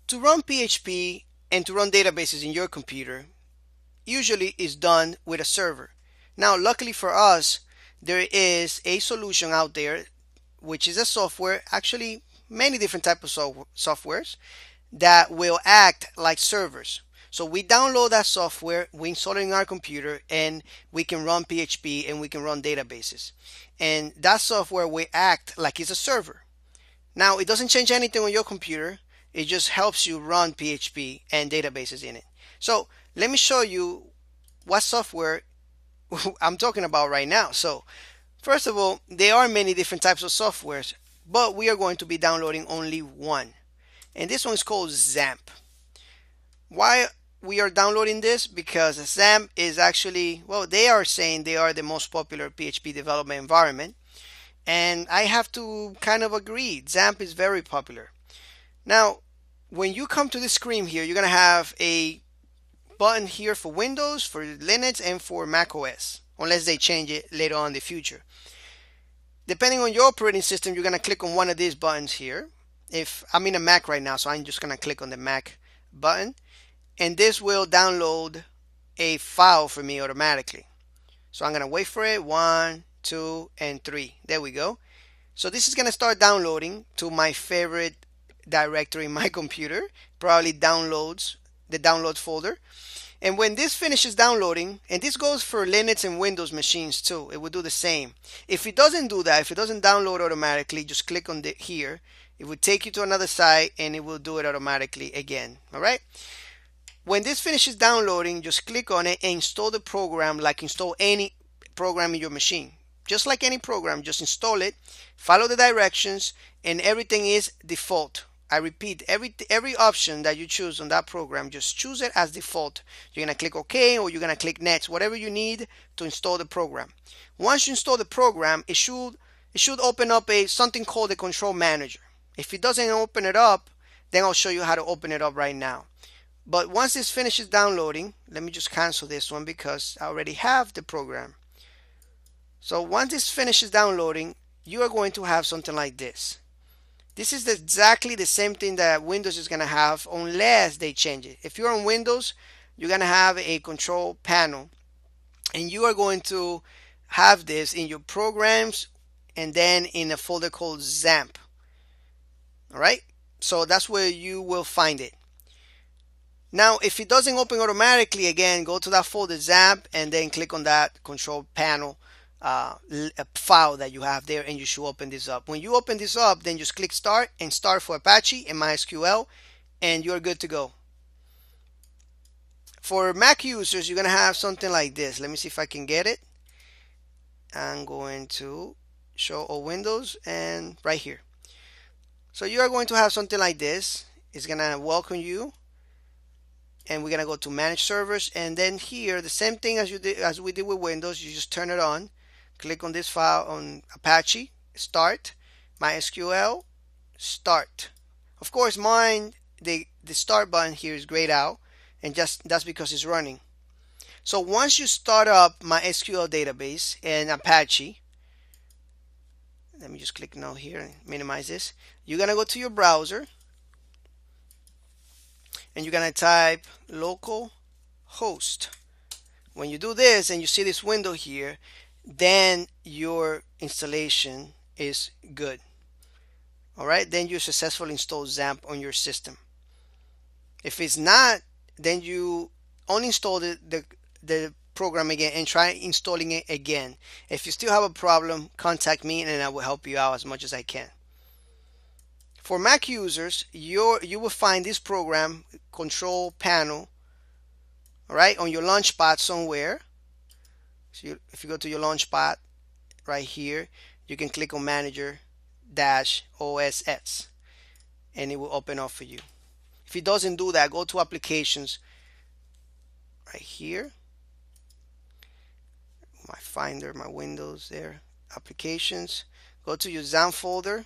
To run PHP and to run databases in your computer usually is done with a server. Now, luckily for us, there is a solution out there which is a software, actually many different types of softwares that will act like servers. So we download that software, we install it in our computer, and we can run PHP and we can run databases. And that software will act like it's a server. Now, it doesn't change anything on your computer. It just helps you run PHP and databases in it. So let me show you what software I'm talking about right now. So first of all, there are many different types of softwares, but we are going to be downloading only one. And this one is called XAMPP. Why we are downloading this? Because XAMPP is actually, well, they are saying they are the most popular PHP development environment. And I have to kind of agree. XAMPP is very popular. Now, when you come to the screen here, you're going to have a button here for Windows, for Linux, and for Mac OS, unless they change it later on in the future. Depending on your operating system, you're going to click on one of these buttons here. If I'm in a Mac right now, so I'm just going to click on the Mac button, and this will download a file for me automatically. So I'm going to wait for it. 1, 2, and 3. There we go. So this is going to start downloading to my favorite directory in my computer, probably downloads, the download folder. And when this finishes downloading, and this goes for Linux and Windows machines too, it will do the same. If it doesn't do that, if it doesn't download automatically, just click on here. It will take you to another site and it will do it automatically again. All right. When this finishes downloading, just click on it and install the program like install any program in your machine. Just like any program, just install it, follow the directions, and everything is default. I repeat, every option that you choose on that program, just choose it as default. You're going to click OK or you're going to click Next, whatever you need to install the program. Once you install the program, it should open up something called the Control Manager. If it doesn't open it up, then I'll show you how to open it up right now. But once this finishes downloading, let me just cancel this one because I already have the program. So once this finishes downloading, you are going to have something like this. This is exactly the same thing that Windows is going to have unless they change it. If you're on Windows, you're going to have a control panel and you are going to have this in your programs and then in a folder called XAMPP. All right, so that's where you will find it. Now, if it doesn't open automatically, again, go to that folder XAMPP and then click on that control panel file that you have there and you should open this up. When you open this up, then just click start and start for Apache and MySQL and you're good to go. For Mac users, you're going to have something like this. Let me see if I can get it. I'm going to show all windows and right here. So you are going to have something like this. It's going to welcome you. And we're going to go to manage servers, and then here the same thing as we did with Windows. You just turn it on, click on this file on Apache, start, MySQL, start. Of course, mine, the start button here is grayed out, and that's because it's running. So once you start up MySQL database and Apache, let me just click no here and minimize this. You're going to go to your browser and you're going to type local host. When you do this and you see this window here, then your installation is good. All right, then you successfully install XAMPP on your system. If it's not, then you uninstall the program again and try installing it again. If you still have a problem, contact me and I will help you out as much as I can. For Mac users, you will find this program, Control Panel, all right, on your Launchpad somewhere. So if you go to your Launchpad right here, you can click on Manager-OSS, and it will open up for you. If it doesn't do that, go to Applications right here. My Finder, my Windows there, Applications. Go to your XAMPP folder.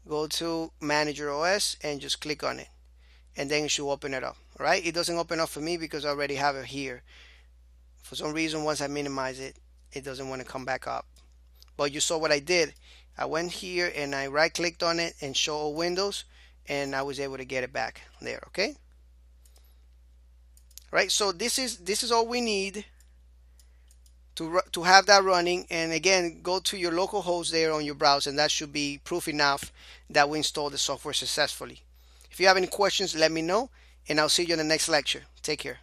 Go to Manager OS and just click on it and then it should open it up. All right, it doesn't open up for me because I already have it here. For some reason, once I minimize it, it doesn't want to come back up. But you saw what I did. I went here and I right clicked on it and show all windows and I was able to get it back there. Okay, right? So this is all we need to have that running. And again, go to your local host there on your browser, and that should be proof enough that we installed the software successfully. If you have any questions, let me know, and I'll see you in the next lecture. Take care.